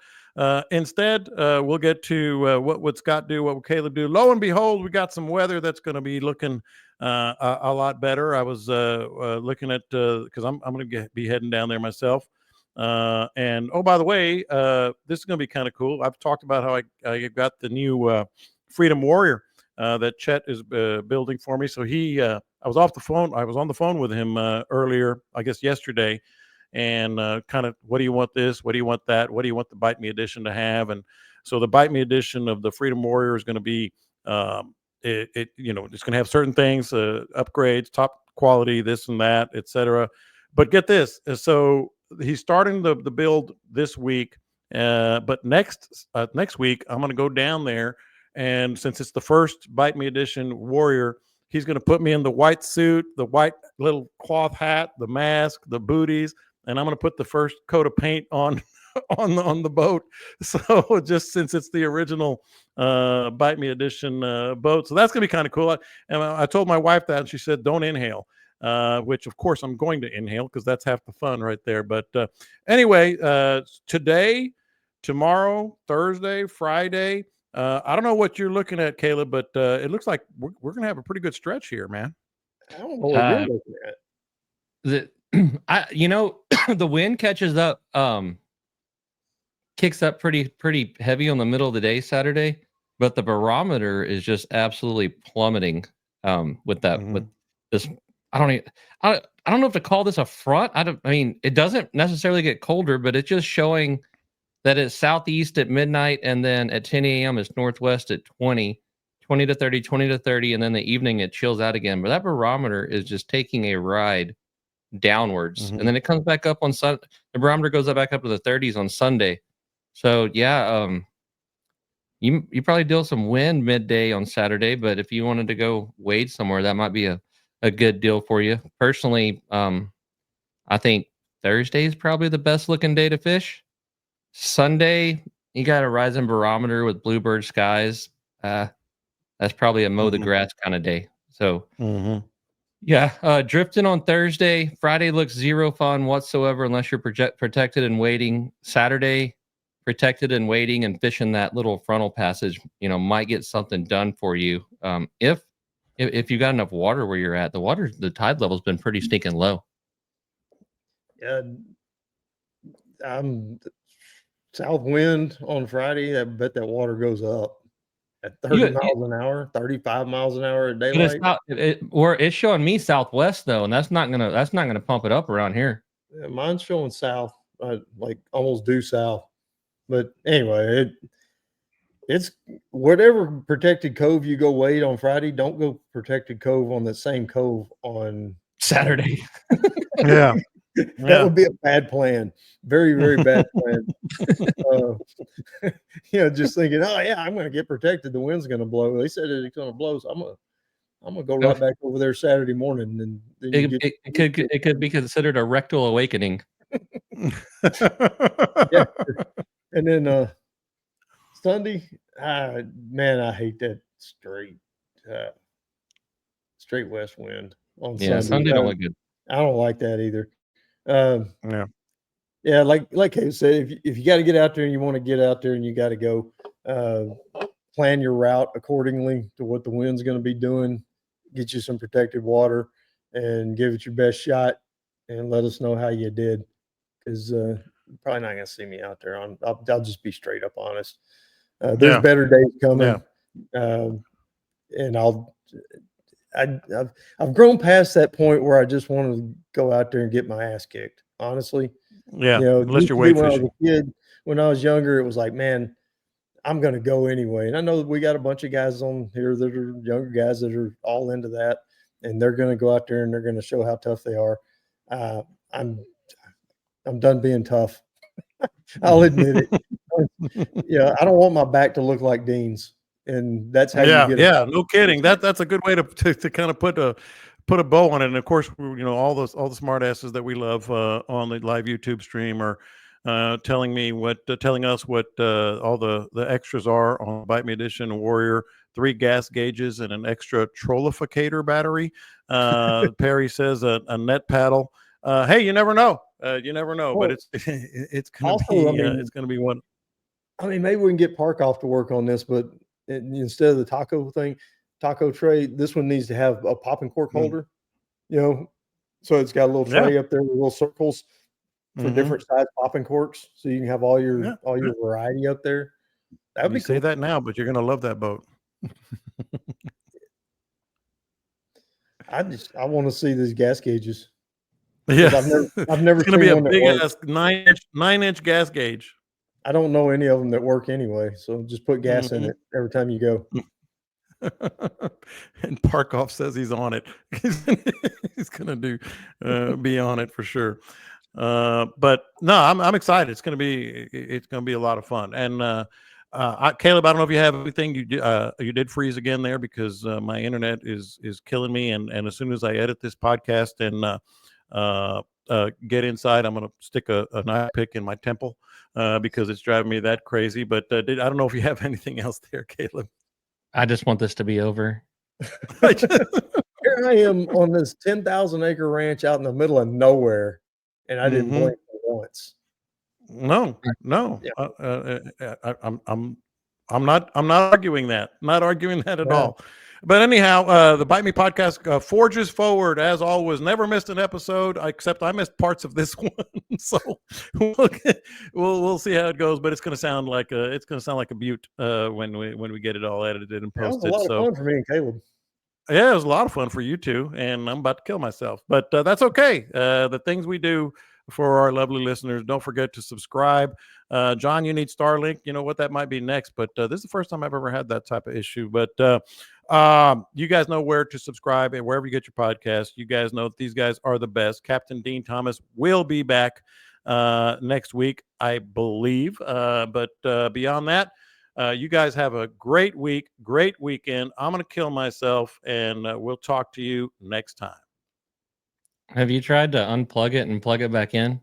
Instead, we'll get to what would Scott do, what would Caleb do. Lo and behold, we got some weather that's going to be looking a lot better. I was looking at because I'm going to be heading down there myself. And oh, by the way, this is going to be kind of cool. I've talked about how I got the new Freedom Warrior that Chet is building for me. So I was off the phone. I was on the phone with him earlier, I guess yesterday, and kind of, what do you want this? What do you want that? What do you want the Bite Me edition to have? And so the Bite Me edition of the Freedom Warrior is going to be, it's going to have certain things, upgrades, top quality, this and that, etc. But get this. So he's starting the build this week. But next week, I'm going to go down there. And since it's the first Bite Me edition Warrior, he's going to put me in the white suit, the white little cloth hat, the mask, the booties, and I'm going to put the first coat of paint on on the boat. So just since it's the original Bite Me edition boat, so that's going to be kind of cool. And I told my wife that, and she said, "Don't inhale." Which of course I'm going to inhale because that's half the fun right there. But anyway, today, tomorrow, Thursday, Friday. I don't know what you're looking at, Caleb, but it looks like we're going to have a pretty good stretch here, man.
I don't know what you're looking at.
The wind catches up, kicks up pretty heavy on the middle of the day Saturday, but the barometer is just absolutely plummeting with that. With this, I don't know if to call this a front. I mean, it doesn't necessarily get colder, but it's just showing that it's southeast at midnight, and then at 10 a.m. it's northwest at 20 to 30, 20 to 30, and then the evening it chills out again. But that barometer is just taking a ride downwards, and then it comes back up on Sunday. The barometer goes back up to the 30s on Sunday. So yeah, you probably deal some wind midday on Saturday, but if you wanted to go wade somewhere, that might be a good deal for you. Personally, I think Thursday is probably the best looking day to fish. Sunday, you got a rising barometer with bluebird skies. That's probably a mow the grass kind of day. So, yeah, drifting on Thursday. Friday looks zero fun whatsoever unless you're protected and waiting. Saturday, protected and waiting and fishing that little frontal passage, might get something done for you. If you got enough water where you're at, the tide level's been pretty stinking low.
Yeah, I'm south wind on Friday. I bet that water goes up at 30 miles an hour, 35 miles an hour at daylight.
It's showing me southwest though, and that's not gonna pump it up around here.
Mine's showing south, like almost due south. But anyway, it's whatever protected cove you go wade on Friday. Don't go protected cove on the same cove on
Saturday.
Yeah.
That would be a bad plan. Very, very bad plan. Just thinking, oh yeah, I'm going to get protected. The wind's going to blow. They said it's going to blow, so I'm gonna go right back over there Saturday morning, and then
it could be considered a rectal awakening.
Yeah, and then Sunday, man, I hate that straight west wind on Sunday.
Sunday don't look good.
I don't like that either.
Yeah.
Yeah, like Kate said, if you got to get out there and you want to get out there and you got to go, plan your route accordingly to what the wind's going to be doing. Get you some protected water and give it your best shot, and let us know how you did, because you're probably not going to see me out there. I'll just be straight up honest. There's better days coming, and I've grown past that point where I just want to go out there and get my ass kicked. Honestly,
unless you're wade fishing.
When I was younger, it was like, man, I'm going to go anyway. And I know that we got a bunch of guys on here that are younger guys that are all into that, and they're going to go out there and they're going to show how tough they are. I'm done being tough. I'll admit it. I don't want my back to look like Dean's, and that's how you get it.
Yeah, no kidding. That's a good way to kind of put a bow on it. And of course, all the smart asses that we love on the live YouTube stream are telling us what all the extras are on Bite Me Edition Warrior: 3 gas gauges and an extra trollificator battery. Perry says a net paddle. Hey, you never know. But it's gonna be one.
I mean, maybe we can get Park off to work on this, but instead of the taco tray, this one needs to have a popping cork holder. So it's got a little tray up there with little circles for different size popping corks, so you can have all your variety up there. That would be cool.
Say that now, but you're gonna love that boat.
I want to see these gas gauges.
Yeah,
I've never.
It's gonna be a big ass 9-inch gas gauge.
I don't know any of them that work anyway, so just put gas in it every time you go.
And Parkoff says he's on it. He's gonna be on it for sure. But no, I'm excited. It's gonna be a lot of fun. And Caleb, I don't know if you have everything. You did freeze again there because my internet is killing me. And as soon as I edit this podcast and get inside, I'm gonna stick a knife pick in my temple because it's driving me that crazy. But I don't know if you have anything else there, Caleb.
I just want this to be over.
Here I am on this 10,000 acre ranch out in the middle of nowhere, and I didn't blink for once.
No. I'm not arguing that. Not arguing that at all. But anyhow, the Bite Me podcast forges forward as always. Never missed an episode, except I missed parts of this one. So we'll see how it goes. But it's going to sound like a beaut when we get it all edited and posted.
That was a lot of fun for me and Caleb.
Yeah, it was a lot of fun for you too, and I'm about to kill myself. But that's okay. The things we do for our lovely listeners, don't forget to subscribe. John, you need Starlink. You know what, that might be next, but this is the first time I've ever had that type of issue. But you guys know where to subscribe and wherever you get your podcast. You guys know that these guys are the best. Captain Dean Thomas will be back next week, I believe. But beyond that, you guys have a great week, great weekend. I'm going to kill myself, and we'll talk to you next time.
Have you tried to unplug it and plug it back in?